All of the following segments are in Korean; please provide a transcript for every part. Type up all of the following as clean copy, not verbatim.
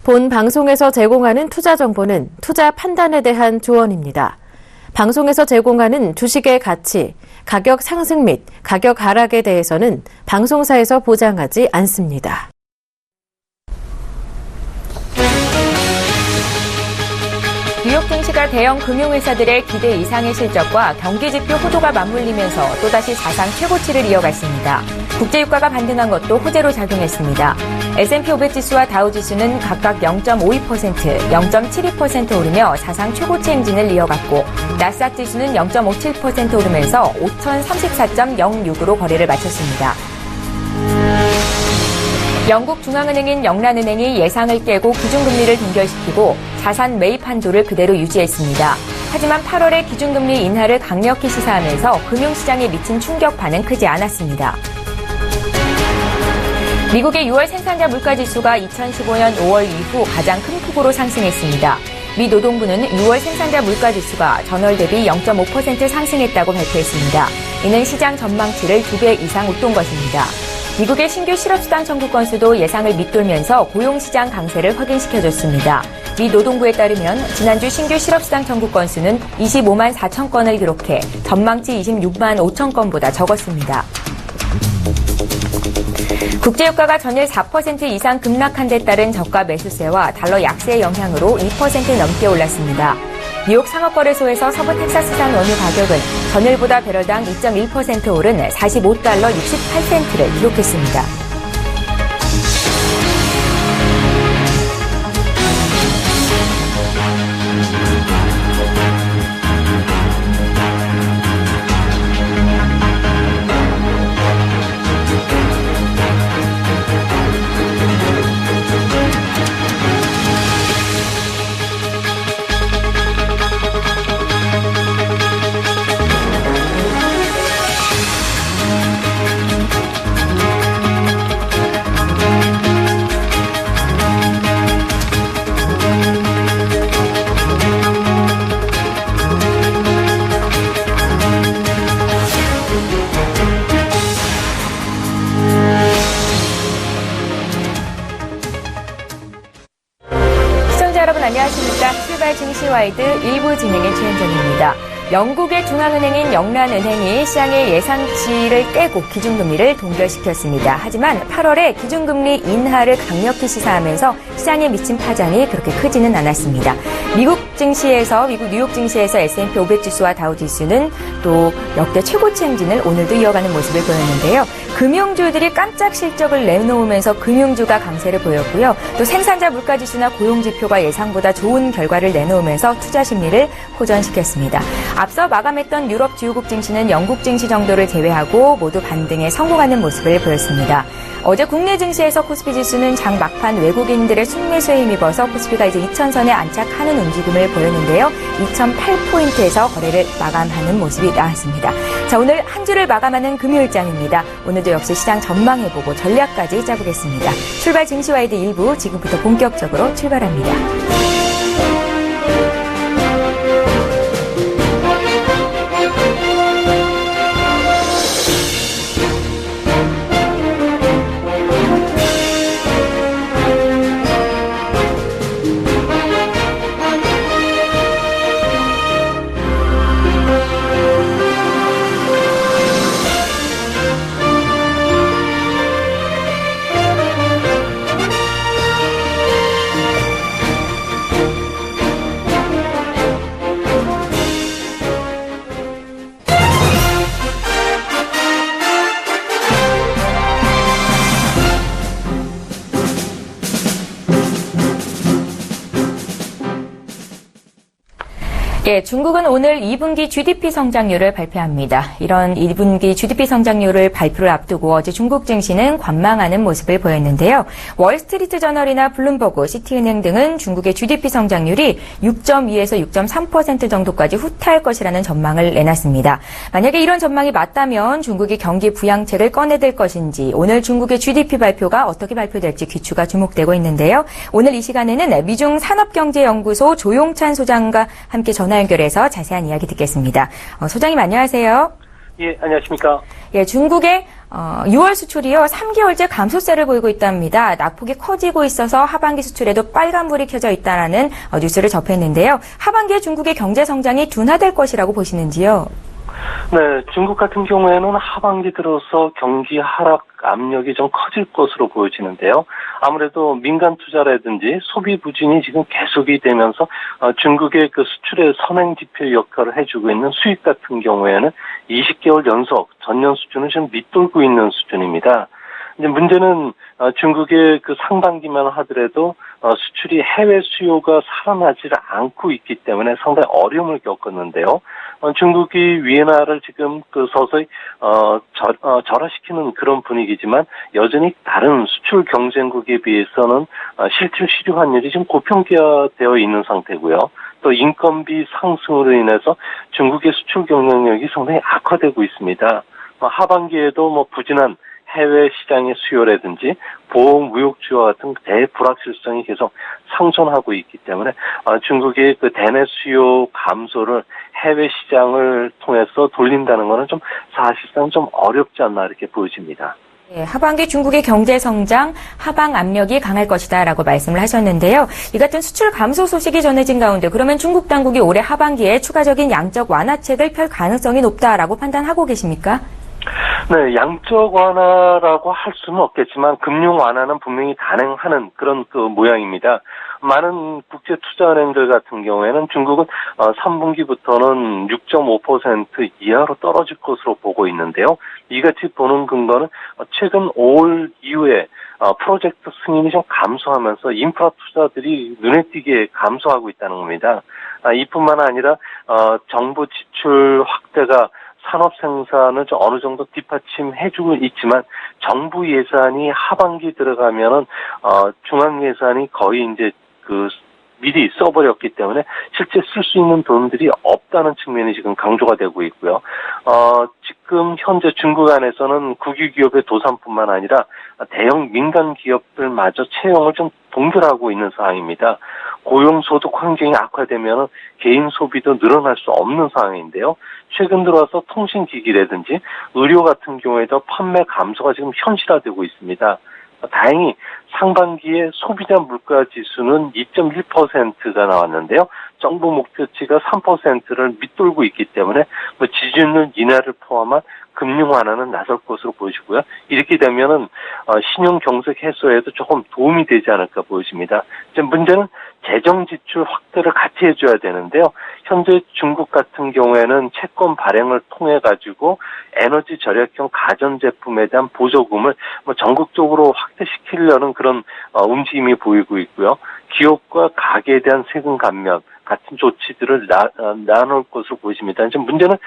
본 방송에서 제공하는 투자 정보는 투자 판단에 대한 조언입니다. 방송에서 제공하는 주식의 가치, 가격 상승 및 가격 하락에 대해서는 방송사에서 보장하지 않습니다. 뉴욕 증시가 대형 금융회사들의 기대 이상의 실적과 경기지표 호조가 맞물리면서 또다시 사상 최고치를 이어갔습니다. 국제유가가 반등한 것도 호재로 작용했습니다. S&P 500지수와 다우지수는 각각 0.52%, 0.72% 오르며 사상 최고치 행진을 이어갔고 나스닥 지수는 0.57% 오르면서 5,034.06으로 거래를 마쳤습니다. 영국 중앙은행인 영란은행이 예상을 깨고 기준금리를 동결시키고 자산 매입 한조를 그대로 유지했습니다. 하지만 8월에 기준금리 인하를 강력히 시사하면서 금융시장에 미친 충격파는 크지 않았습니다. 미국의 6월 생산자 물가지수가 2015년 5월 이후 가장 큰 폭으로 상승했습니다. 미 노동부는 6월 생산자 물가지수가 전월 대비 0.5% 상승했다고 발표했습니다. 이는 시장 전망치를 2배 이상 웃돈 것입니다. 미국의 신규 실업수당 청구 건수도 예상을 밑돌면서 고용시장 강세를 확인시켜줬습니다. 미 노동부에 따르면 지난주 신규 실업수당 청구 건수는 25만 4천 건을 기록해 전망치 26만 5천 건보다 적었습니다. 국제유가가 전일 4% 이상 급락한 데 따른 저가 매수세와 달러 약세의 영향으로 2% 넘게 올랐습니다. 뉴욕 상업거래소에서 서부 텍사스산 원유 가격은 전일보다 배럴당 2.1% 오른 45달러 68센트를 기록했습니다. 안녕하십니까. 출발 증시와이드 1부 진행의 최현정입니다. 영국의 중앙은행인 영란은행이 시장의 예상치를 깨고 기준금리를 동결시켰습니다. 하지만 8월에 기준금리 인하를 강력히 시사하면서 시장에 미친 파장이 그렇게 크지는 않았습니다. 미국 뉴욕 증시에서 S&P 500지수와 다우지수는 또 역대 최고치 행진을 오늘도 이어가는 모습을 보였는데요. 금융주들이 깜짝 실적을 내놓으면서 금융주가 강세를 보였고요. 또 생산자 물가지수나 고용지표가 예상보다 좋은 결과를 내놓으면서 투자 심리를 호전시켰습니다. 앞서 마감했던 유럽 주요국 증시는 영국 증시 정도를 제외하고 모두 반등에 성공하는 모습을 보였습니다. 어제 국내 증시에서 코스피 지수는 장 막판 외국인들의 순매수에 힘입어서 코스피가 이제 2000선에 안착하는 움직임을 보였는데요. 2008포인트에서 거래를 마감하는 모습이 나왔습니다. 자, 오늘 한 주를 마감하는 금요일장입니다. 오늘도 역시 시장 전망해보고 전략까지 짜보겠습니다. 출발 증시와이드 1부 지금부터 본격적으로 출발합니다. 예, 중국은 오늘 2분기 GDP 성장률을 발표합니다. 이런 2분기 GDP 성장률을 발표를 앞두고 어제 중국 증시는 관망하는 모습을 보였는데요. 월스트리트 저널이나 블룸버그, 시티은행 등은 중국의 GDP 성장률이 6.2에서 6.3% 정도까지 후퇴할 것이라는 전망을 내놨습니다. 만약에 이런 전망이 맞다면 중국이 경기 부양책을 꺼내들 것인지 오늘 중국의 GDP 발표가 어떻게 발표될지 귀추가 주목되고 있는데요. 오늘 이 시간에는 미중 산업경제연구소 조용찬 소장과 함께 전화 연결해서 자세한 이야기 듣겠습니다. 소장님 안녕하세요. 예, 안녕하십니까. 예, 중국의 6월 수출이요 3개월째 감소세를 보이고 있답니다. 낙폭이 커지고 있어서 하반기 수출에도 빨간불이 켜져 있다라는 뉴스를 접했는데요. 하반기에 중국의 경제 성장이 둔화될 것이라고 보시는지요? 네, 중국 같은 경우에는 하반기 들어서 경기 하락 압력이 좀 커질 것으로 보여지는데요. 아무래도 민간 투자라든지 소비 부진이 지금 계속이 되면서 중국의 그 수출의 선행 지표 역할을 해주고 있는 수입 같은 경우에는 20개월 연속 전년 수준을 지금 밑돌고 있는 수준입니다. 이제 문제는 중국의 그 상반기만 하더라도 수출이 해외 수요가 살아나지 않고 있기 때문에 상당히 어려움을 겪었는데요. 중국이 위엔화를 지금 그 서서히 절하시키는 그런 분위기지만 여전히 다른 수출 경쟁국에 비해서는 실질 수출 환율이 지금 고평가되어 있는 상태고요. 또 인건비 상승으로 인해서 중국의 수출 경쟁력이 상당히 악화되고 있습니다. 하반기에도 뭐 부진한 해외 시장의 수요라든지 보험 무역주와 같은 대불확실성이 계속 상존하고 있기 때문에 중국의 그 대내 수요 감소를 해외 시장을 통해서 돌린다는 것은 좀 사실상 좀 어렵지 않나 이렇게 보여집니다. 네, 하반기 중국의 경제 성장, 하방 압력이 강할 것이다라고 말씀을 하셨는데요. 이 같은 수출 감소 소식이 전해진 가운데 그러면 중국 당국이 올해 하반기에 추가적인 양적 완화책을 펼 가능성이 높다라고 판단하고 계십니까? 네, 양적 완화라고 할 수는 없겠지만 금융 완화는 분명히 가능하는 그런 그 모양입니다. 많은 국제투자은행들 같은 경우에는 중국은 3분기부터는 6.5% 이하로 떨어질 것으로 보고 있는데요. 이같이 보는 근거는 최근 5월 이후에 프로젝트 승인이 좀 감소하면서 인프라 투자들이 눈에 띄게 감소하고 있다는 겁니다. 이뿐만 아니라 정부 지출 확대가 산업 생산을 좀 어느 정도 뒷받침해주고 있지만 정부 예산이 하반기 들어가면은 중앙 예산이 거의 이제 그 미리 써버렸기 때문에 실제 쓸 수 있는 돈들이 없다는 측면이 지금 강조가 되고 있고요. 지금 현재 중국 안에서는 국유기업의 도산뿐만 아니라 대형 민간 기업들마저 채용을 좀 동결하고 있는 상황입니다. 고용소득 환경이 악화되면 개인 소비도 늘어날 수 없는 상황인데요. 최근 들어서 통신기기라든지 의료 같은 경우에도 판매 감소가 지금 현실화되고 있습니다. 다행히 상반기에 소비자 물가 지수는 2.1%가 나왔는데요. 정부 목표치가 3%를 밑돌고 있기 때문에 지준율 인하를 포함한 금융 완화는 나설 것으로 보여지고요. 이렇게 되면은 신용 경색 해소에도 조금 도움이 되지 않을까 보여집니다. 이제 문제는 재정 지출 확대를 같이 해줘야 되는데요. 현재 중국 같은 경우에는 채권 발행을 통해 가지고 에너지 절약형 가전 제품에 대한 보조금을 전국적으로 확대시키려는 그런 움직임이 보이고 있고요. 기업과 가게에 대한 세금 감면 같은 조치들을 나눌 것으로 보입니다. 이제 문제는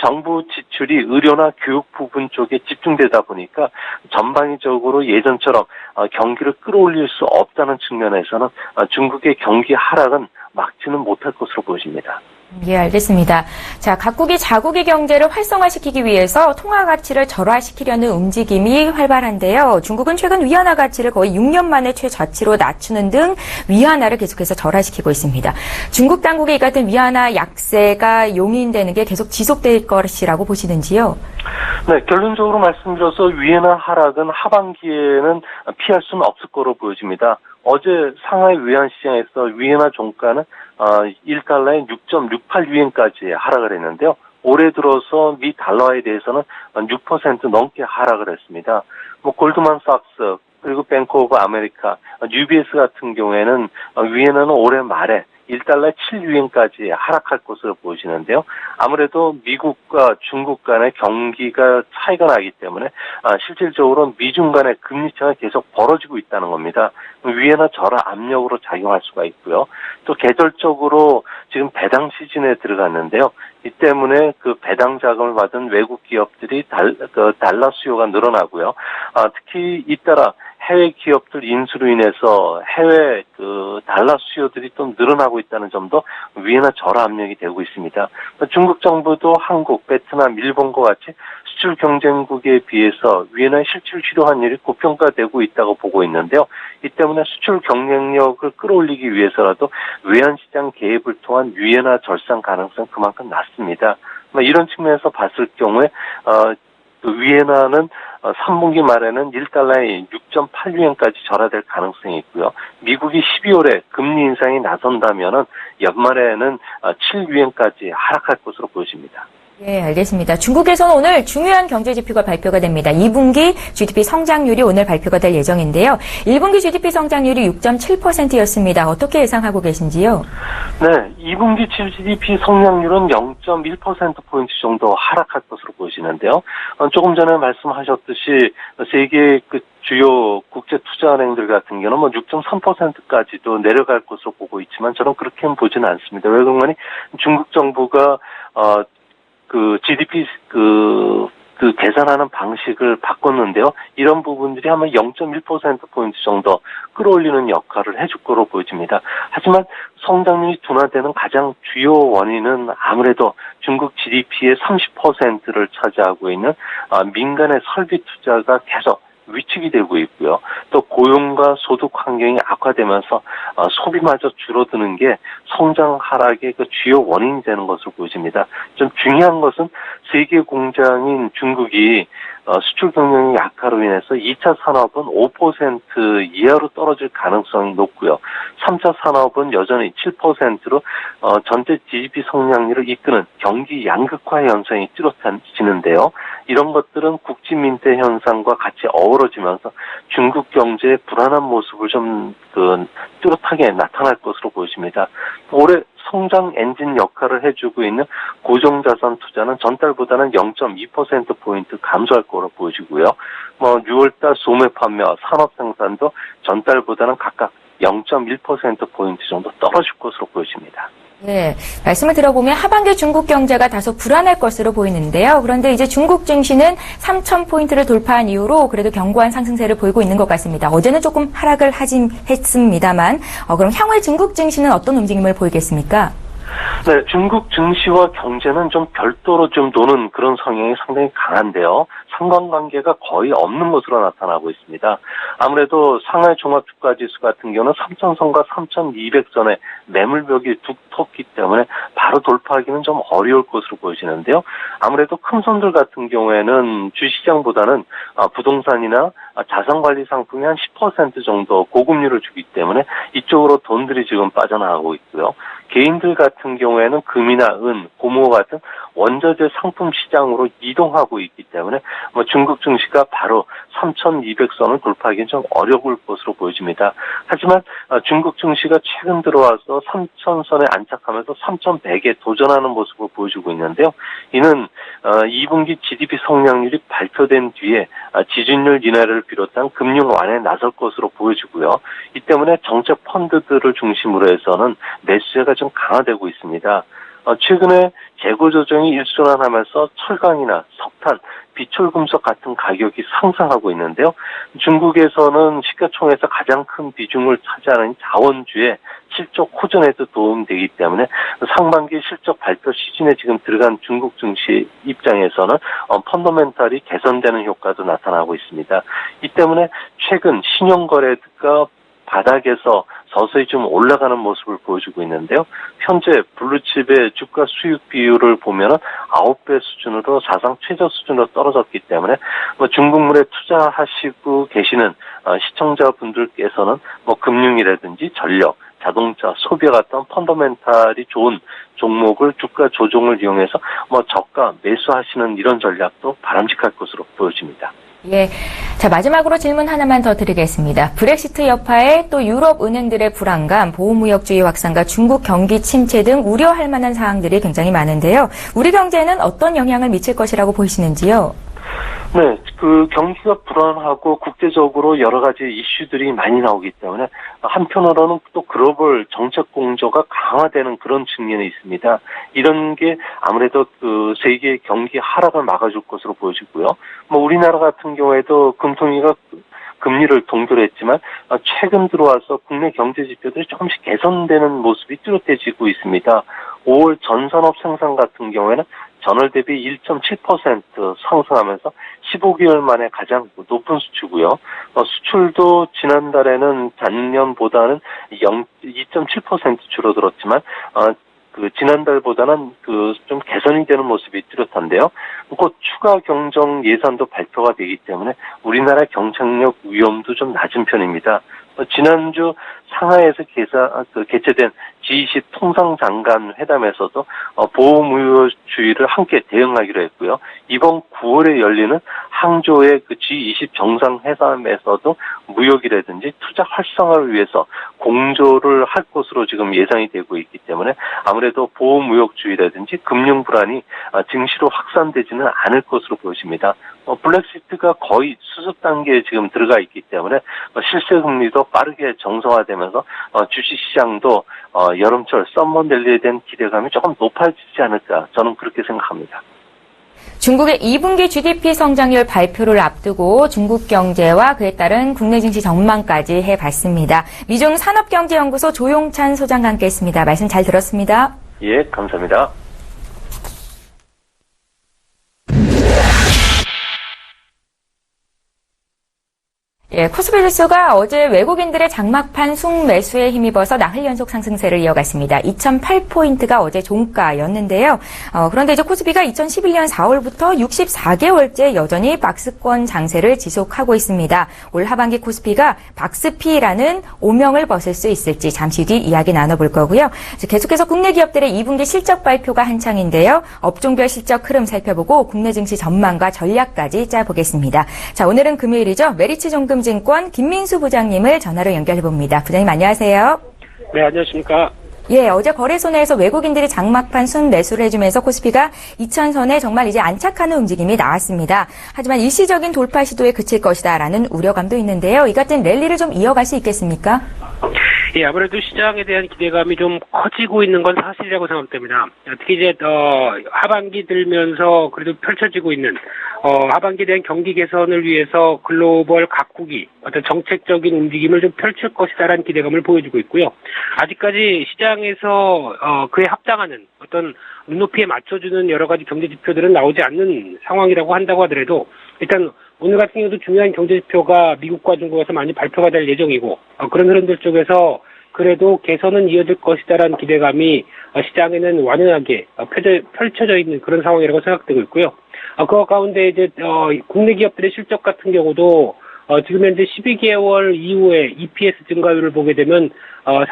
정부 지출이 의료나 교육 부분 쪽에 집중되다 보니까 전방위적으로 예전처럼 경기를 끌어올릴 수 없다는 측면에서는 중국의 경기 하락은 막지는 못할 것으로 보여집니다. 예, 알겠습니다. 자, 각국이 자국의 경제를 활성화시키기 위해서 통화 가치를 절하시키려는 움직임이 활발한데요. 중국은 최근 위안화 가치를 거의 6년 만에 최저치로 낮추는 등 위안화를 계속해서 절하시키고 있습니다. 중국 당국의 이 같은 위안화 약세가 용인되는 게 계속 지속될 것이라고 보시는지요? 네, 결론적으로 말씀드려서 위안화 하락은 하반기에는 피할 수는 없을 거로 보여집니다. 어제 상하이 외환시장에서 위안화 종가는 1달러에 6.68위엔까지 하락을 했는데요. 올해 들어서 미 달러에 대해서는 6% 넘게 하락을 했습니다. 골드만삭스 그리고 뱅크 오브 아메리카, UBS 같은 경우에는 위안화는 올해 말에 1달러에 7위엔까지 하락할 것으로 보이시는데요. 아무래도 미국과 중국 간의 경기가 차이가 나기 때문에 실질적으로 미중 간의 금리 차가 계속 벌어지고 있다는 겁니다. 위안화 절하 압력으로 작용할 수가 있고요. 또 계절적으로 지금 배당 시즌에 들어갔는데요. 이 때문에 그 배당 자금을 받은 외국 기업들이 달러 수요가 늘어나고요. 특히 잇따라 해외 기업들 인수로 인해서 해외 그 달러 수요들이 또 늘어나고 있다는 점도 위안화 절하 압력이 되고 있습니다. 중국 정부도 한국, 베트남, 일본과 같이 수출 경쟁국에 비해서 위안화의 실질 수요 환율이 고평가되고 있다고 보고 있는데요. 이 때문에 수출 경쟁력을 끌어올리기 위해서라도 외환시장 개입을 통한 위안화 절상 가능성 그만큼 낮습니다. 이런 측면에서 봤을 경우에 그 위엔화는 3분기 말에는 1달러에 6.8유엔까지 절하될 가능성이 있고요. 미국이 12월에 금리 인상이 나선다면은 연말에는 7유엔까지 하락할 것으로 보여집니다. 예, 알겠습니다. 중국에서는 오늘 중요한 경제 지표가 발표가 됩니다. 2분기 GDP 성장률이 오늘 발표가 될 예정인데요. 1분기 GDP 성장률이 6.7%였습니다. 어떻게 예상하고 계신지요? 네, 2분기 GDP 성장률은 0.1%포인트 정도 하락할 것으로 보이시는데요. 조금 전에 말씀하셨듯이 세계 그 주요 국제 투자은행들 같은 경우는 6.3%까지도 내려갈 것으로 보고 있지만 저는 그렇게는 보지는 않습니다. 왜 그러냐면 중국 정부가 그 GDP 그 계산하는 방식을 바꿨는데요. 이런 부분들이 아마 0.1%포인트 정도 끌어올리는 역할을 해줄 거로 보여집니다. 하지만 성장률이 둔화되는 가장 주요 원인은 아무래도 중국 GDP의 30%를 차지하고 있는 민간의 설비 투자가 계속 위축이 되고 있고요. 또 고용과 소득 환경이 악화되면서 소비마저 줄어드는 게 성장 하락의 그 주요 원인이 되는 것으로 보여집니다. 좀 중요한 것은 세계 공장인 중국이 수출 경쟁의 약화로 인해서 2차 산업은 5% 이하로 떨어질 가능성이 높고요. 3차 산업은 여전히 7%로 전체 GDP 성장률을 이끄는 경기 양극화 현상이 뚜렷해지는데요. 이런 것들은 국지민태 현상과 같이 어우러지면서 중국 경제의 불안한 모습을 좀 뚜렷하게 나타날 것으로 보여집니다. 올해 성장 엔진 역할을 해주고 있는 고정자산 투자는 전달보다는 0.2%포인트 감소할 거로 보여지고요. 6월달 소매 판매와 산업 생산도 전달보다는 각각 0.1%포인트 정도 떨어질 것으로 보여집니다. 네, 말씀을 들어보면 하반기 중국 경제가 다소 불안할 것으로 보이는데요. 그런데 이제 중국 증시는 3,000포인트를 돌파한 이후로 그래도 견고한 상승세를 보이고 있는 것 같습니다. 어제는 조금 하락을 하긴 했습니다만, 그럼 향후에 중국 증시는 어떤 움직임을 보이겠습니까? 네, 중국 증시와 경제는 좀 별도로 좀 노는 그런 성향이 상당히 강한데요. 상관관계가 거의 없는 것으로 나타나고 있습니다. 아무래도 상하이 종합주가지수 같은 경우는 3,000선과 3,200선의 매물벽이 두텁기 때문에 바로 돌파하기는 좀 어려울 것으로 보여지는데요. 아무래도 큰 손들 같은 경우에는 주시장보다는 부동산이나 자산관리 상품이 한 10% 정도 고금리를 주기 때문에 이쪽으로 돈들이 지금 빠져나가고 있고요. 개인들 같은 경우에는 금이나 은, 고무 같은 원자재 상품 시장으로 이동하고 있기 때문에 중국 증시가 바로 3,200선을 돌파하기는 좀 어려울 것으로 보여집니다. 하지만 중국 증시가 최근 들어와서 3,000선에 안착하면서 3,100에 도전하는 모습을 보여주고 있는데요. 이는 2분기 GDP 성장률이 발표된 뒤에 지준율 인하를 비롯한 금융 완화에 나설 것으로 보여지고요. 이 때문에 정책 펀드들을 중심으로 해서는 매수세가 좀 강화되고 있습니다. 최근에 재고 조정이 일순환하면서 철강이나 석탄, 비철금속 같은 가격이 상승하고 있는데요. 중국에서는 시가총액에서 가장 큰 비중을 차지하는 자원주의 실적 호전에도 도움되기 때문에 상반기 실적 발표 시즌에 지금 들어간 중국 증시 입장에서는 펀더멘탈이 개선되는 효과도 나타나고 있습니다. 이 때문에 최근 신용거래가 바닥에서 서서히 좀 올라가는 모습을 보여주고 있는데요. 현재 블루칩의 주가 수익 비율을 보면 9배 수준으로 사상 최저 수준으로 떨어졌기 때문에 중국물에 투자하시고 계시는 시청자분들께서는 금융이라든지 전력, 자동차, 소비와 같은 펀더멘탈이 좋은 종목을 주가 조정을 이용해서 저가 매수하시는 이런 전략도 바람직할 것으로 보여집니다. 예. 자, 마지막으로 질문 하나만 더 드리겠습니다. 브렉시트 여파에 또 유럽 은행들의 불안감, 보호무역주의 확산과 중국 경기 침체 등 우려할 만한 사항들이 굉장히 많은데요. 우리 경제에는 어떤 영향을 미칠 것이라고 보이시는지요? 네, 경기가 불안하고 국제적으로 여러 가지 이슈들이 많이 나오기 때문에 한편으로는 또 글로벌 정책 공조가 강화되는 그런 측면이 있습니다. 이런 게 아무래도 세계 경기 하락을 막아줄 것으로 보여지고요. 우리나라 같은 경우에도 금통위가 금리를 동결했지만 최근 들어와서 국내 경제 지표들이 조금씩 개선되는 모습이 뚜렷해지고 있습니다. 5월 전산업 생산 같은 경우에는 전월 대비 1.7% 상승하면서 15개월 만에 가장 높은 수치고요. 수출도 지난달에는 작년보다는 2.7% 줄어들었지만 지난달보다는 좀 개선이 되는 모습이 뚜렷한데요. 곧 추가 경정 예산도 발표가 되기 때문에 우리나라 경쟁력 위험도 좀 낮은 편입니다. 지난주 상하이에서 개최된 G20 통상장관 회담에서도 보호무효주의를 함께 대응하기로 했고요. 이번 9월에 열리는 항저우의 G20 정상회담에서도 무역이라든지 투자 활성화를 위해서 공조를 할 것으로 지금 예상이 되고 있기 때문에 아무래도 보호무역주의라든지 금융 불안이 증시로 확산되지는 않을 것으로 보여집니다. 블랙시트가 거의 수습 단계에 지금 들어가 있기 때문에 실세 금리도 빠르게 정상화되면서 주식시장도 여름철 썸머랠리에 대한 기대감이 조금 높아지지 않을까 저는 그렇게 생각합니다. 중국의 2분기 GDP 성장률 발표를 앞두고 중국 경제와 그에 따른 국내 증시 전망까지 해봤습니다. 미중 산업경제연구소 조용찬 소장과 함께했습니다. 말씀 잘 들었습니다. 예, 감사합니다. 예, 코스피 지수가 어제 외국인들의 장막판 순매수에 힘입어서 나흘 연속 상승세를 이어갔습니다. 2008포인트가 어제 종가였는데요. 그런데 이제 코스피가 2011년 4월부터 64개월째 여전히 박스권 장세를 지속하고 있습니다. 올 하반기 코스피가 박스피라는 오명을 벗을 수 있을지 잠시 뒤 이야기 나눠볼 거고요. 계속해서 국내 기업들의 2분기 실적 발표가 한창인데요. 업종별 실적 흐름 살펴보고 국내 증시 전망과 전략까지 짜보겠습니다. 자, 오늘은 금요일이죠. 메리츠증권 김민수 부장님을 전화로 연결해봅니다. 부장님 안녕하세요. 네, 안녕하십니까. 예, 어제 거래소내에서 외국인들이 장막판 순매수를 해주면서 코스피가 2000선에 정말 이제 안착하는 움직임이 나왔습니다. 하지만 일시적인 돌파 시도에 그칠 것이다라는 우려감도 있는데요. 이 같은 랠리를 좀 이어갈 수 있겠습니까? 예, 아무래도 시장에 대한 기대감이 좀 커지고 있는 건 사실이라고 생각됩니다. 특히 이제 하반기 들면서 그래도 펼쳐지고 있는 하반기에 대한 경기 개선을 위해서 글로벌 각국이 어떤 정책적인 움직임을 좀 펼칠 것이다라는 기대감을 보여주고 있고요. 아직까지 시장에서 그에 합당하는 어떤 눈높이에 맞춰주는 여러 가지 경제 지표들은 나오지 않는 상황이라고 한다고 하더라도 일단 오늘 같은 경우도 중요한 경제지표가 미국과 중국에서 많이 발표가 될 예정이고 그런 흐름들 쪽에서 그래도 개선은 이어질 것이다라는 기대감이 시장에는 완연하게 펼쳐져 있는 그런 상황이라고 생각되고 있고요. 그 가운데 이제 국내 기업들의 실적 같은 경우도 지금 현재 12개월 이후에 EPS 증가율을 보게 되면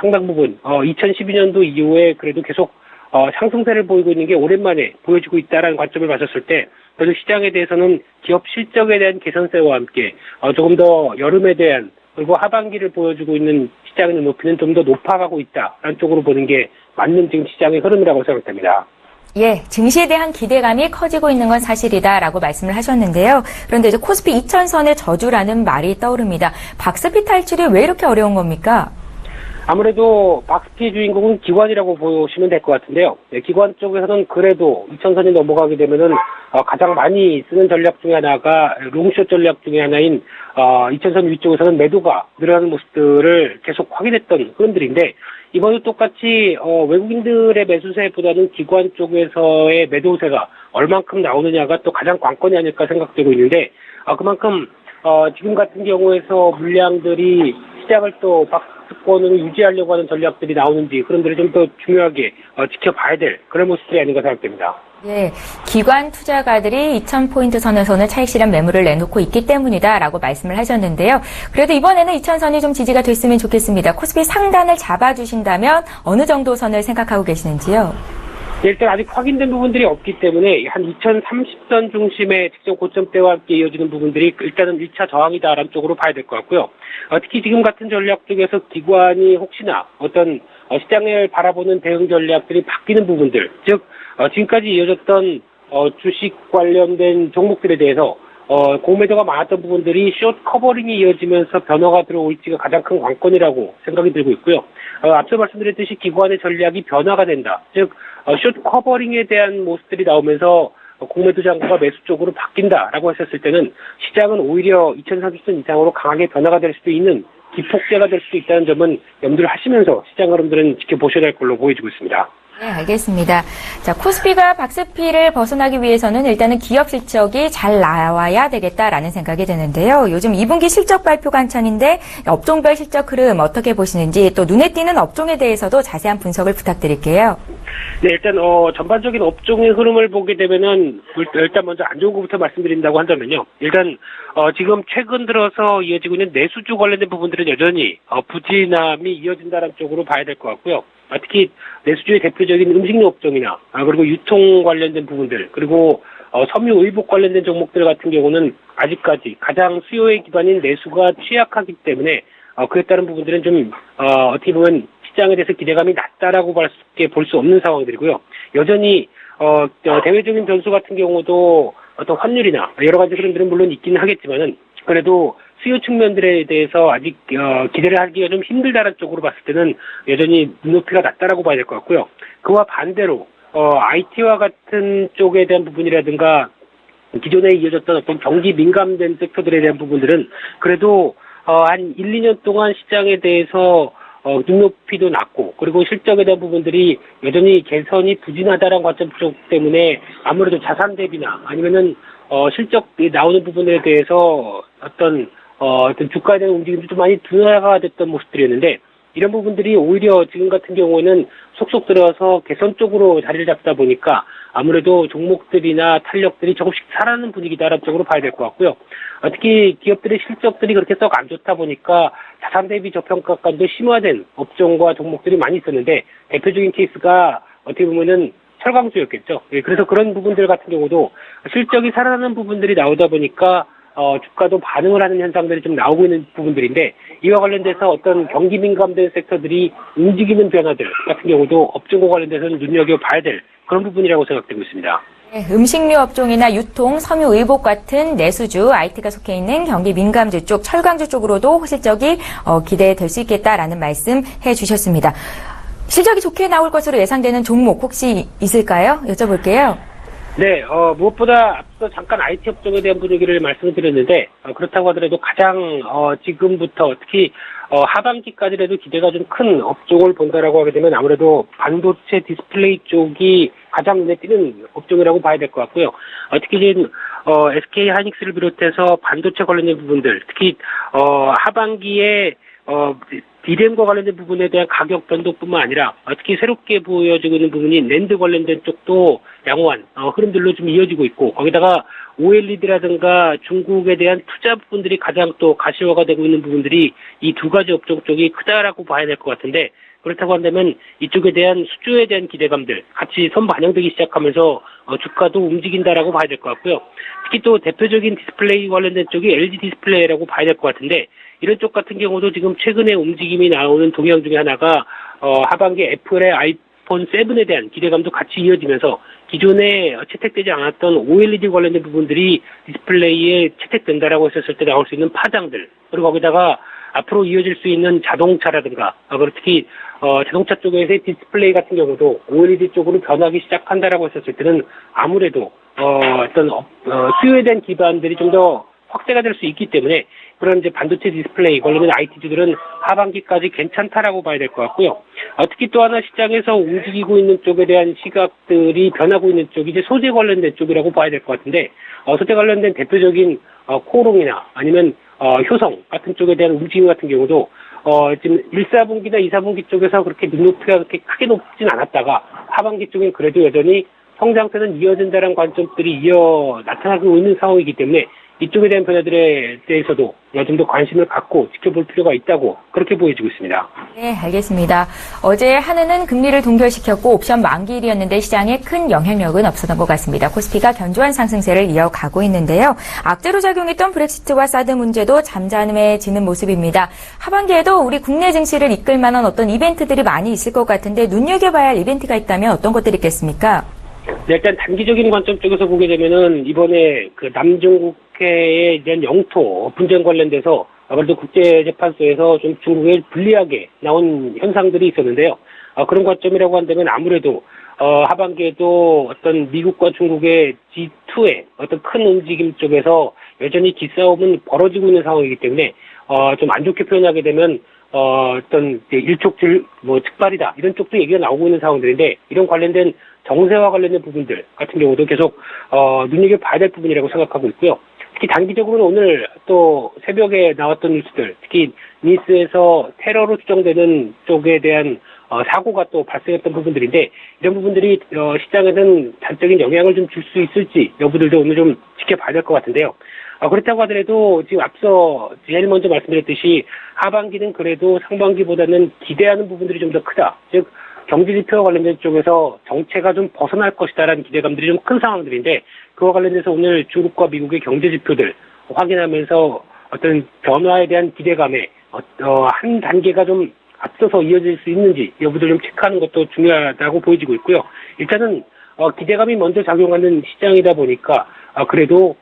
상당 부분 2012년도 이후에 그래도 계속 상승세를 보이고 있는 게 오랜만에 보여지고 있다라는 관점을 봤었을 때 그래도 시장에 대해서는 기업 실적에 대한 개선세와 함께 조금 더 여름에 대한 그리고 하반기를 보여주고 있는 시장의 높이는 좀 더 높아가고 있다라는 쪽으로 보는 게 맞는 지금 시장의 흐름이라고 생각됩니다. 예, 증시에 대한 기대감이 커지고 있는 건 사실이다라고 말씀을 하셨는데요. 그런데 이제 코스피 2000선의 저주라는 말이 떠오릅니다. 박스피 탈출이 왜 이렇게 어려운 겁니까? 아무래도 박스피 주인공은 기관이라고 보시면 될 것 같은데요. 네, 기관 쪽에서는 그래도 2000선이 넘어가게 되면은 가장 많이 쓰는 전략 중에 하나가 롱숏 전략 중에 하나인 2000선 위쪽에서는 매도가 늘어나는 모습들을 계속 확인했던 흐름들인데 이번도 똑같이 외국인들의 매수세보다는 기관 쪽에서의 매도세가 얼만큼 나오느냐가 또 가장 관건이 아닐까 생각되고 있는데 그만큼 지금 같은 경우에서 물량들이 시장을 또 박스권으로 유지하려고 하는 전략들이 나오는지 그런 데를 좀 더 중요하게 지켜봐야 될 그런 모습들이 아닌가 생각됩니다. 예, 기관 투자가들이 2000포인트 선에서는 차익 실현 매물을 내놓고 있기 때문이다라고 말씀을 하셨는데요. 그래도 이번에는 2000선이 좀 지지가 됐으면 좋겠습니다. 코스피 상단을 잡아주신다면 어느 정도 선을 생각하고 계시는지요? 네, 일단 아직 확인된 부분들이 없기 때문에 한 2030선 중심의 직전 고점대와 함께 이어지는 부분들이 일단은 1차 저항이다라는 쪽으로 봐야 될 것 같고요. 특히 지금 같은 전략 중에서 기관이 혹시나 어떤 시장을 바라보는 대응 전략들이 바뀌는 부분들, 즉 지금까지 이어졌던 주식 관련된 종목들에 대해서 공매도가 많았던 부분들이 숏 커버링이 이어지면서 변화가 들어올지가 가장 큰 관건이라고 생각이 들고 있고요. 앞서 말씀드렸듯이 기관의 전략이 변화가 된다. 즉 숏 커버링에 대한 모습들이 나오면서 공매도 잔고가 매수 쪽으로 바뀐다라고 했었을 때는 시장은 오히려 2030선 이상으로 강하게 변화가 될 수도 있는 기폭제가 될 수도 있다는 점은 염두를 하시면서 시장 흐름들은 지켜보셔야 할 걸로 보여지고 있습니다. 네, 알겠습니다. 자, 코스피가 박스피를 벗어나기 위해서는 일단은 기업 실적이 잘 나와야 되겠다라는 생각이 드는데요. 요즘 2분기 실적 발표가 한창인데 업종별 실적 흐름 어떻게 보시는지 또 눈에 띄는 업종에 대해서도 자세한 분석을 부탁드릴게요. 네, 일단 전반적인 업종의 흐름을 보게 되면은 일단 먼저 안 좋은 것부터 말씀드린다고 한다면요. 일단 지금 최근 들어서 이어지고 있는 내수주 관련된 부분들은 여전히 부진함이 이어진다는 쪽으로 봐야 될 것 같고요. 특히 내수주의 대표적인 음식료 업종이나 그리고 유통 관련된 부분들, 그리고 섬유 의복 관련된 종목들 같은 경우는 아직까지 가장 수요의 기반인 내수가 취약하기 때문에 그에 따른 부분들은 좀 어떻게 보면 시장에 대해서 기대감이 낮다라고 볼 수 없는 상황들이고요. 여전히 대외적인 변수 같은 경우도 어떤 환율이나 여러 가지 흐름들은 물론 있기는 하겠지만은 그래도 수요 측면들에 대해서 아직 기대를 하기가 좀 힘들다는 쪽으로 봤을 때는 여전히 눈높이가 낮다라고 봐야 될 것 같고요. 그와 반대로 IT와 같은 쪽에 대한 부분이라든가 기존에 이어졌던 어떤 경기 민감된 섹터들에 대한 부분들은 그래도 한 1, 2년 동안 시장에 대해서 눈높이도 낮고 그리고 실적에 대한 부분들이 여전히 개선이 부진하다라는 관점 때문에 아무래도 자산 대비나 아니면은 실적이 나오는 부분에 대해서 어떤 주가에 대한 움직임도 좀 많이 둔화가 됐던 모습들이었는데 이런 부분들이 오히려 지금 같은 경우에는 속속 들어서 개선 쪽으로 자리를 잡다 보니까 아무래도 종목들이나 탄력들이 조금씩 살아나는 분위기다라는 쪽으로 봐야 될 것 같고요. 특히 기업들의 실적들이 그렇게 썩 안 좋다 보니까 자산 대비 저평가까지도 심화된 업종과 종목들이 많이 있었는데 대표적인 케이스가 어떻게 보면은 철강주였겠죠. 그래서 그런 부분들 같은 경우도 실적이 살아나는 부분들이 나오다 보니까 주가도 반응을 하는 현상들이 좀 나오고 있는 부분들인데 이와 관련돼서 어떤 경기 민감된 섹터들이 움직이는 변화들 같은 경우도 업종과 관련돼서는 눈여겨봐야 될 그런 부분이라고 생각되고 있습니다. 네, 음식료 업종이나 유통, 섬유 의복 같은 내수주, IT가 속해 있는 경기 민감주 쪽, 철강주 쪽으로도 실적이 기대될 수 있겠다라는 말씀 해주셨습니다. 실적이 좋게 나올 것으로 예상되는 종목 혹시 있을까요? 여쭤볼게요. 네, 무엇보다 앞서 잠깐 IT 업종에 대한 분위기를 말씀을 드렸는데, 그렇다고 하더라도 가장, 지금부터 특히, 하반기까지라도 기대가 좀 큰 업종을 본다라고 하게 되면 아무래도 반도체 디스플레이 쪽이 가장 눈에 띄는 업종이라고 봐야 될 것 같고요. 특히 지금, SK 하이닉스를 비롯해서 반도체 관련된 부분들, 특히, 하반기에, 디램과 관련된 부분에 대한 가격 변동뿐만 아니라 특히 새롭게 보여지고 있는 부분이 낸드 관련된 쪽도 양호한 흐름들로 좀 이어지고 있고 거기다가 OLED라든가 중국에 대한 투자 부분들이 가장 또 가시화가 되고 있는 부분들이 이 두 가지 업종 쪽이 크다라고 봐야 될 것 같은데 그렇다고 한다면 이쪽에 대한 수주에 대한 기대감들 같이 선반영되기 시작하면서 주가도 움직인다라고 봐야 될 것 같고요. 특히 또 대표적인 디스플레이 관련된 쪽이 LG 디스플레이라고 봐야 될 것 같은데 이런 쪽 같은 경우도 지금 최근에 움직임이 나오는 동향 중에 하나가 하반기 애플의 아이폰 7에 대한 기대감도 같이 이어지면서 기존에 채택되지 않았던 OLED 관련된 부분들이 디스플레이에 채택된다라고 했었을 때 나올 수 있는 파장들 그리고 거기다가 앞으로 이어질 수 있는 자동차라든가 그리고 특히 자동차 쪽에서의 디스플레이 같은 경우도 OLED 쪽으로 변하기 시작한다라고 했었을 때는 아무래도 어떤 수요에 대한 기반들이 좀 더 확대가 될 수 있기 때문에 그런 이제 반도체 디스플레이 관련된 IT주들은 하반기까지 괜찮다라고 봐야 될 것 같고요. 특히 또 하나 시장에서 움직이고 있는 쪽에 대한 시각들이 변하고 있는 쪽이 이제 소재 관련된 쪽이라고 봐야 될 것 같은데 소재 관련된 대표적인 코롱이나 아니면 효성 같은 쪽에 대한 움직임 같은 경우도 지금 1, 4분기나 2, 4분기 쪽에서 그렇게 눈높이가 그렇게 크게 높진 않았다가 하반기 쪽엔 그래도 여전히 성장세는 이어진다는 관점들이 나타나고 있는 상황이기 때문에 이쪽에 대한 변화들에 대해서도 좀 더 관심을 갖고 지켜볼 필요가 있다고 그렇게 보여지고 있습니다. 네, 알겠습니다. 어제 한은은 금리를 동결시켰고 옵션 만기일이었는데 시장에 큰 영향력은 없었던 것 같습니다. 코스피가 견조한 상승세를 이어가고 있는데요. 악재로 작용했던 브렉시트와 사드 문제도 잠잠해지는 모습입니다. 하반기에도 우리 국내 증시를 이끌 만한 어떤 이벤트들이 많이 있을 것 같은데 눈여겨봐야 할 이벤트가 있다면 어떤 것들이 있겠습니까? 네, 일단 단기적인 관점 쪽에서 보게 되면은 이번에 그 남중국해에 대한 영토 분쟁 관련돼서 아무래도 국제재판소에서 좀 중국에 불리하게 나온 현상들이 있었는데요. 그런 관점이라고 한다면 아무래도 하반기에도 어떤 미국과 중국의 G2의 어떤 큰 움직임 쪽에서 여전히 기싸움은 벌어지고 있는 상황이기 때문에 좀 안 좋게 표현하게 되면 어떤 즉발이다 이런 쪽도 얘기가 나오고 있는 상황들인데 이런 관련된 정세와 관련된 부분들 같은 경우도 계속 눈여겨봐야 될 부분이라고 생각하고 있고요. 특히 단기적으로는 오늘 또 새벽에 나왔던 뉴스들, 특히 니스에서 테러로 추정되는 쪽에 대한 사고가 또 발생했던 부분들인데 이런 부분들이 시장에는 단적인 영향을 좀 줄 수 있을지 여부들도 오늘 좀 지켜봐야 될 것 같은데요. 그렇다고 하더라도 지금 앞서 제일 먼저 말씀드렸듯이 하반기는 그래도 상반기보다는 기대하는 부분들이 좀 더 크다. 즉 경제지표와 관련된 쪽에서 정체가 좀 벗어날 것이다라는 기대감들이 좀 큰 상황들인데 그와 관련돼서 오늘 중국과 미국의 경제지표들 확인하면서 어떤 변화에 대한 기대감에 한 단계가 좀 앞서서 이어질 수 있는지 여부를 좀 체크하는 것도 중요하다고 보여지고 있고요. 일단은 기대감이 먼저 작용하는 시장이다 보니까 그래도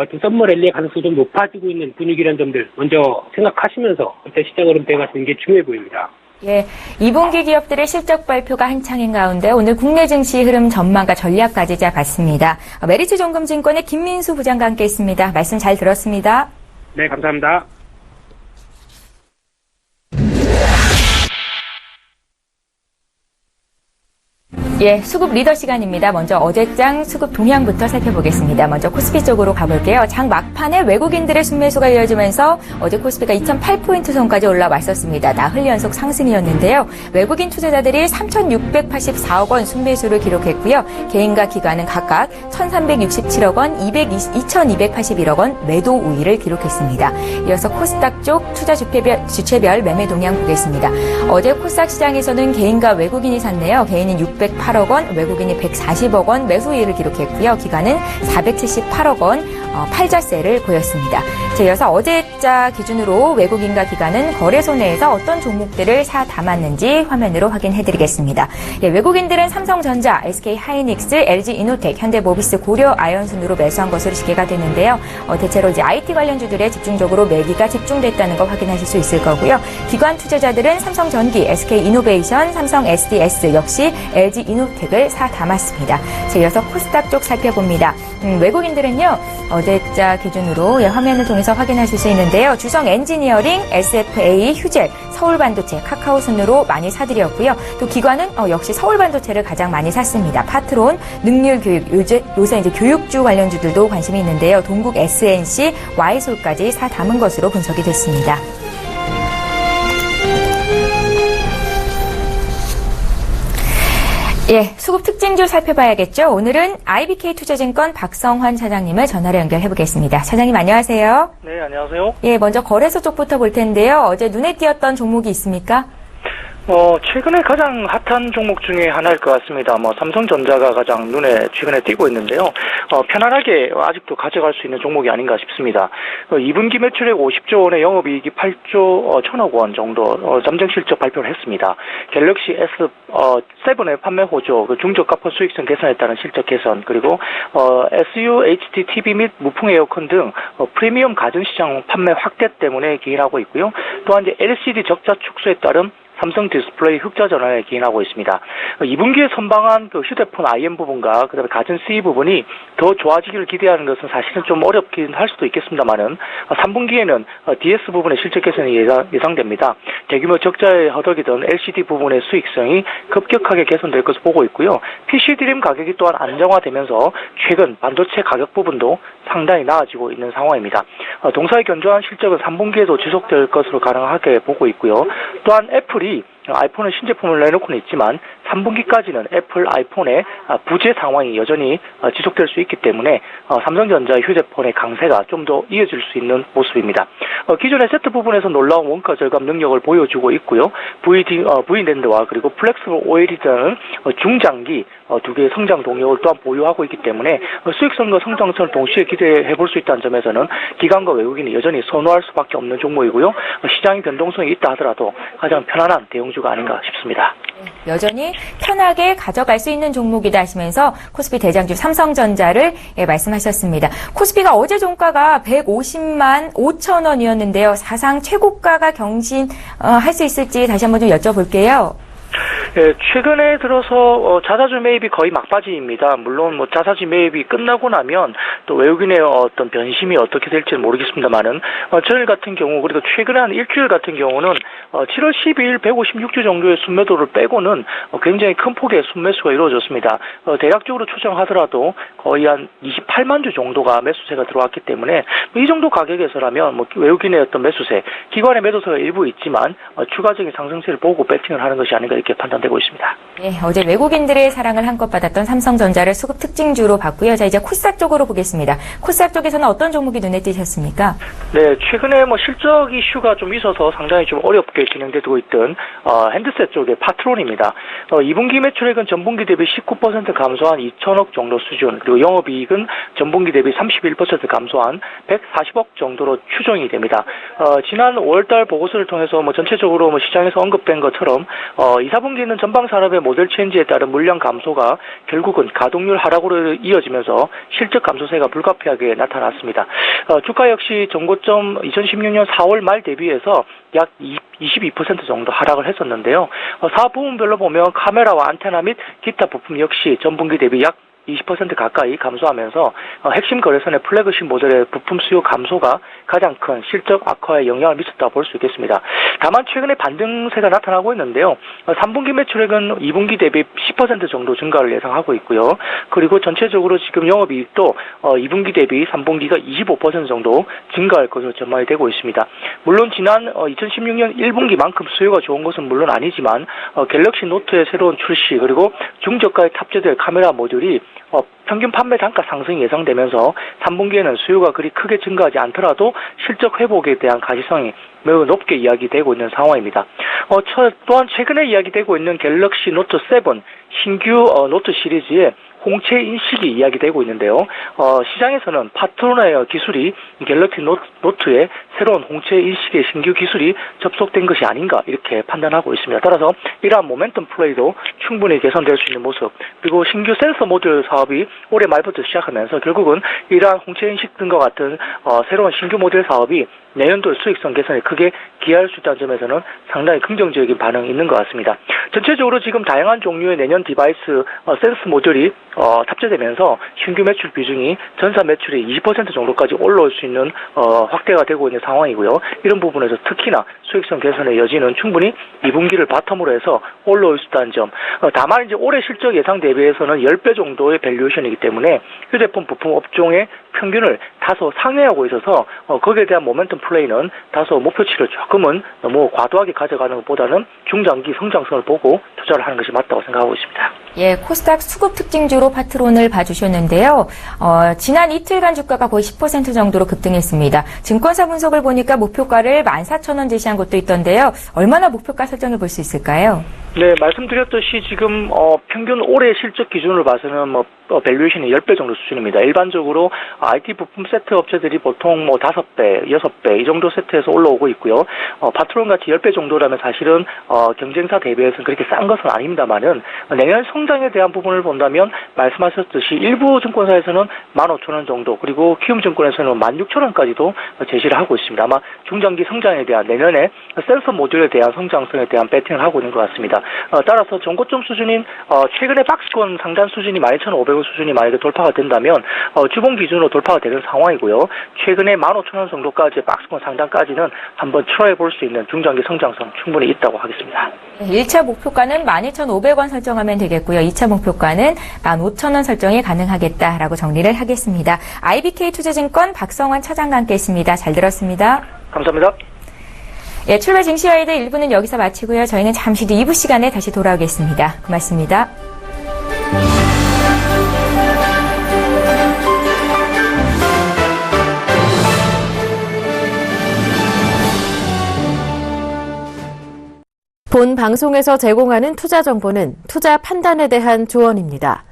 좀 썸머 랠리의 가능성이 좀 높아지고 있는 분위기라는 점들 먼저 생각하시면서 일단 시장으로 대응하시는 게 중요해 보입니다. 예, 2분기 기업들의 실적 발표가 한창인 가운데 오늘 국내 증시 흐름 전망과 전략까지 잡았습니다. 메리츠 정금증권의 김민수 부장과 함께했습니다. 말씀 잘 들었습니다. 네, 감사합니다. 예, 수급 리더 시간입니다. 먼저 어제장 수급 동향부터 살펴보겠습니다. 먼저 코스피 쪽으로 가볼게요. 장 막판에 외국인들의 순매수가 이어지면서 어제 코스피가 2008포인트 선까지 올라왔었습니다. 나흘 연속 상승이었는데요. 외국인 투자자들이 3,684억 원 순매수를 기록했고요. 개인과 기관은 각각 1,367억 원, 2,281억 원 매도 우위를 기록했습니다. 이어서 코스닥 쪽 투자 주체별 매매 동향 보겠습니다. 어제 코스닥 시장에서는 개인과 외국인이 샀네요. 개인은 608억 원, 외국인이 140억 원 매수 우위를 기록했고요. 기관은 478억 원 팔자세를 보였습니다. 이어서 어제자 기준으로 외국인과 기관은 거래소 내에서 어떤 종목들을 사 담았는지 화면으로 확인해드리겠습니다. 예, 외국인들은 삼성전자, SK하이닉스, LG이노텍, 현대모비스, 고려아연 순으로 매수한 것으로 집계가 됐는데요. 대체로 이제 IT 관련주들에 집중적으로 매기가 집중됐다는 거 확인하실 수 있을 거고요. 기관 투자자들은 삼성전기, SK이노베이션, 삼성 SDS 역시 LG이노텍을 사 담았습니다. 이어서 코스닥 쪽 살펴봅니다. 외국인들은요, 어제자 기준으로 화면을 통해서 확인하실 수 있는데요. 주성 엔지니어링, SFA, 휴젤, 서울반도체, 카카오 순으로 많이 사들였고요. 또 기관은 역시 서울반도체를 가장 많이 샀습니다. 파트론, 능률교육, 요새 이제 교육주 관련주들도 관심이 있는데요. 동국 SNC, Y솔까지 사 담은 것으로 분석이 됐습니다. 예, 수급 특징주 살펴봐야겠죠. 오늘은 IBK 투자증권 박성환 차장님을 전화로 연결해보겠습니다. 차장님 안녕하세요. 네, 안녕하세요. 예, 먼저 거래소 쪽부터 볼 텐데요. 어제 눈에 띄었던 종목이 있습니까? 최근에 가장 핫한 종목 중에 하나일 것 같습니다. 삼성전자가 가장 눈에 최근에 띄고 있는데요. 편안하게 아직도 가져갈 수 있는 종목이 아닌가 싶습니다. 2분기 매출액 50조 원의 영업이익이 8조 1천억 원 정도 잠정 실적 발표를 했습니다. 갤럭시 S7의 판매 호조, 중저가파 수익성 개선에 따른 실적 개선, 그리고 SU, HD TV 및 무풍 에어컨 등 프리미엄 가전시장 판매 확대 때문에 기인하고 있고요. 또한 이제 LCD 적자 축소에 따른 삼성 디스플레이 흑자 전환에 기인하고 있습니다. 2분기에 선방한 휴대폰 IM 부분과 그다음에 가전 CE 부분이 더 좋아지기를 기대하는 것은 사실은 좀 어렵긴 할 수도 있겠습니다만은 3분기에는 DS 부분의 실적 개선이 예상됩니다. 대규모 적자에 허덕이던 LCD 부분의 수익성이 급격하게 개선될 것으로 보고 있고요. PC DRAM 가격이 또한 안정화되면서 최근 반도체 가격 부분도 상당히 나아지고 있는 상황입니다. 동사의 견조한 실적은 3분기에도 지속될 것으로 가능하게 보고 있고요. 또한 애플이 아이폰의 신제품을 내놓고는 있지만 3분기까지는 애플 아이폰의 부재 상황이 여전히 지속될 수 있기 때문에 삼성전자 휴대폰의 강세가 좀 더 이어질 수 있는 모습입니다. 기존의 세트 부분에서 놀라운 원가 절감 능력을 보여주고 있고요. VNAND와 그리고 플렉스블 OLED 등 중장기 두 개의 성장 동력을 또한 보유하고 있기 때문에 수익성과 성장성을 동시에 기대해 볼 수 있다는 점에서는 기관과 외국인이 여전히 선호할 수밖에 없는 종목이고요. 시장의 변동성이 있다 하더라도 가장 편안한 대형주가 아닌가 싶습니다. 여전히 편하게 가져갈 수 있는 종목이다 하시면서 코스피 대장주 삼성전자를 말씀하셨습니다. 코스피가 어제 종가가 150만 5천 원이었는데요. 사상 최고가가 경신할 수 있을지 다시 한번 좀 여쭤볼게요. 예, 최근에 들어서 자사주 매입이 거의 막바지입니다. 물론 뭐 자사주 매입이 끝나고 나면 또 외국인의 어떤 변심이 어떻게 될지는 모르겠습니다만은 전일 같은 경우 그리고 최근에 한 일주일 같은 경우는 7월 12일 156주 정도의 순매도를 빼고는 굉장히 큰 폭의 순매수가 이루어졌습니다. 대략적으로 추정하더라도 거의 한 28만 주 정도가 매수세가 들어왔기 때문에 이 정도 가격에서라면 뭐 외국인의 어떤 매수세, 기관의 매도세가 일부 있지만 추가적인 상승세를 보고 배팅을 하는 것이 아닌가 이렇게 판단되고 있습니다. 네, 어제 외국인들의 사랑을 한껏 받았던 삼성전자를 수급 특징주로 봤고요. 자, 이제 코스닥 쪽으로 보겠습니다. 코스닥 쪽에서는 어떤 종목이 눈에 띄셨습니까? 네, 최근에 뭐 실적 이슈가 좀 있어서 상당히 좀 어렵게 진행되고 있던 핸드셋 쪽의 파트론입니다. 2분기 매출액은 전분기 대비 19% 감소한 2천억 정도 수준, 그리고 영업이익은 전분기 대비 31% 감소한 140억 정도로 추정이 됩니다. 지난 5월달 보고서를 통해서 뭐 전체적으로 뭐 시장에서 언급된 것처럼 2, 4분기는 전방 산업의 모델 체인지에 따른 물량 감소가 결국은 가동률 하락으로 이어지면서 실적 감소세가 불가피하게 나타났습니다. 주가 역시 전고점 2016년 4월 말 대비해서 약 22% 정도 하락을 했었는데요. 사업 부문별로 보면 카메라와 안테나 및 기타 부품 역시 전분기 대비 약 20% 가까이 감소하면서 핵심 거래선의 플래그십 모델의 부품 수요 감소가 가장 큰 실적 악화에 영향을 미쳤다고 볼 수 있겠습니다. 다만 최근에 반등세가 나타나고 있는데요. 3분기 매출액은 2분기 대비 10% 정도 증가를 예상하고 있고요. 그리고 전체적으로 지금 영업이익도 2분기 대비 3분기가 25% 정도 증가할 것으로 전망이 되고 있습니다. 물론 지난 2016년 1분기만큼 수요가 좋은 것은 물론 아니지만 갤럭시 노트의 새로운 출시 그리고 중저가에 탑재될 카메라 모듈이 평균 판매 단가 상승이 예상되면서 3분기에는 수요가 그리 크게 증가하지 않더라도 실적 회복에 대한 가시성이 매우 높게 이야기되고 있는 상황입니다. 또한 최근에 이야기되고 있는 갤럭시 노트 7 신규 노트 시리즈의 홍채 인식이 이야기되고 있는데요. 시장에서는 파트론의 기술이 갤럭시 노트의 새로운 홍채 인식의 신규 기술이 접속된 것이 아닌가 이렇게 판단하고 있습니다. 따라서 이러한 모멘텀 플레이도 충분히 개선될 수 있는 모습, 그리고 신규 센서 모듈 사업이 올해 말부터 시작하면서 결국은 이러한 홍채 인식 등과 같은 새로운 신규 모델 사업이 내년도 수익성 개선에 크게 기여할 수 있다는 점에서는 상당히 긍정적인 반응이 있는 것 같습니다. 전체적으로 지금 다양한 종류의 내년 디바이스 센스 모듈이 탑재되면서 신규 매출 비중이 전사 매출의 20% 정도까지 올라올 수 있는 확대가 되고 있는 상황이고요. 이런 부분에서 특히나 수익성 개선의 여지는 충분히 2분기를 바텀으로 해서 올라올 수 있다는 점. 다만 이제 올해 실적 예상 대비해서는 10배 정도의 밸류에이션이기 때문에 휴대폰 부품 업종의 평균을 다소 상회하고 있어서 거기에 대한 모멘텀 플레이는 다소 목표치를 조금은 너무 과도하게 가져가는 것보다는 중장기 성장성을 보고 투자를 하는 것이 맞다고 생각하고 있습니다. 예, 코스닥 수급 특징주로 파트론을 봐주셨는데요. 지난 이틀간 주가가 거의 10% 정도로 급등했습니다. 증권사 분석을 보니까 목표가를 14,000원 제시한 곳도 있던데요. 얼마나 목표가 설정해 볼 수 있을까요? 네, 말씀드렸듯이 지금 평균 올해 실적 기준으로 봐서는 밸류에이션이 10배 정도 수준입니다. 일반적으로 IT 부품 세트 업체들이 보통 5배, 6배 이 정도 세트에서 올라오고 있고요. 파트론 같이 10배 정도라면 사실은 경쟁사 대비해서는 그렇게 싼 것은 아닙니다만은 내년 성장에 대한 부분을 본다면 말씀하셨듯이 일부 증권사에서는 15,000원 정도, 그리고 키움증권에서는 16,000원까지도 제시를 하고 있습니다. 아마 중장기 성장에 대한 내년에 센서 모듈에 대한 성장성에 대한 배팅을 하고 있는 것 같습니다. 따라서 전고점 수준인 최근에 박스권 상단 수준이 12,500원 수준이 만약에 돌파가 된다면 주봉 기준으로 돌파가 되는 상황이고요. 최근에 15,000원 정도까지 박스권 상단까지는 한번 추월해 볼 수 있는 중장기 성장성 충분히 있다고 하겠습니다. 1차 목표가는 12,500원 설정하면 되겠고요. 2차 목표가는 15,000원 설정이 가능하겠다라고 정리를 하겠습니다. IBK 투자증권 박성환 차장과 함께했습니다. 잘 들었습니다. 감사합니다. 예, 출발 증시와이드 1부는 여기서 마치고요. 저희는 잠시 뒤 2부 시간에 다시 돌아오겠습니다. 고맙습니다. 본 방송에서 제공하는 투자 정보는 투자 판단에 대한 조언입니다.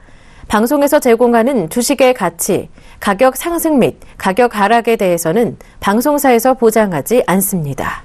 방송에서 제공하는 주식의 가치, 가격 상승 및 가격 하락에 대해서는 방송사에서 보장하지 않습니다.